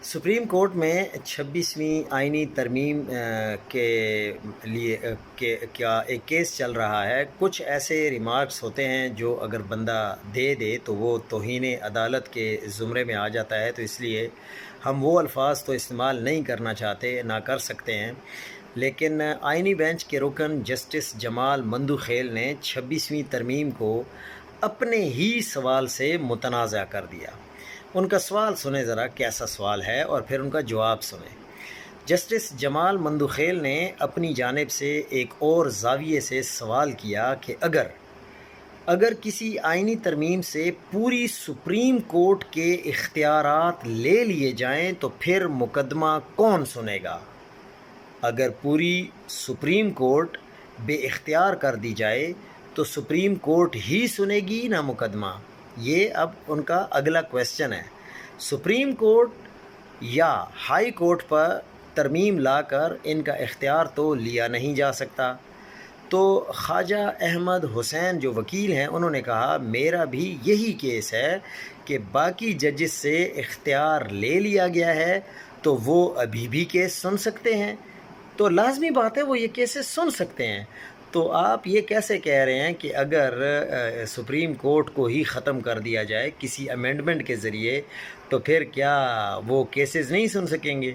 Supreme court میں 26ویں آئینی ترمیم کے لیے کیا ایک کیس چل رہا ہے۔ کچھ ایسے ریمارکس ہوتے ہیں جو اگر بندہ دے تو وہ توہین عدالت کے زمرے میں آ جاتا ہے، تو اس لیے ہم وہ الفاظ تو استعمال نہیں کرنا چاہتے، نہ کر سکتے ہیں، لیکن آئینی بینچ کے رکن جسٹس جمال مندوخیل نے 26ویں ترمیم کو اپنے ہی سوال سے متنازع کر دیا۔ ان کا سوال سنیں ذرا، کیسا سوال ہے، اور پھر ان کا جواب سنیں۔ جسٹس جمال مندوخیل نے اپنی جانب سے ایک اور زاویے سے سوال کیا کہ اگر کسی آئینی ترمیم سے پوری سپریم کورٹ کے اختیارات لے لیے جائیں تو پھر مقدمہ کون سنے گا؟ اگر پوری سپریم کورٹ بے اختیار کر دی جائے تو سپریم کورٹ ہی سنے گی نہ مقدمہ؟ یہ اب ان کا اگلا کویسچن ہے۔ سپریم کورٹ یا ہائی کورٹ پر ترمیم لا کر ان کا اختیار تو لیا نہیں جا سکتا۔ تو خواجہ احمد حسین جو وکیل ہیں، انہوں نے کہا میرا بھی یہی کیس ہے کہ باقی ججز سے اختیار لے لیا گیا ہے تو وہ ابھی بھی کیس سن سکتے ہیں، تو لازمی بات ہے وہ یہ کیسز سن سکتے ہیں۔ تو آپ یہ کیسے کہہ رہے ہیں کہ اگر سپریم کورٹ کو ہی ختم کر دیا جائے کسی امینڈمنٹ کے ذریعے تو پھر کیا وہ کیسز نہیں سن سکیں گے؟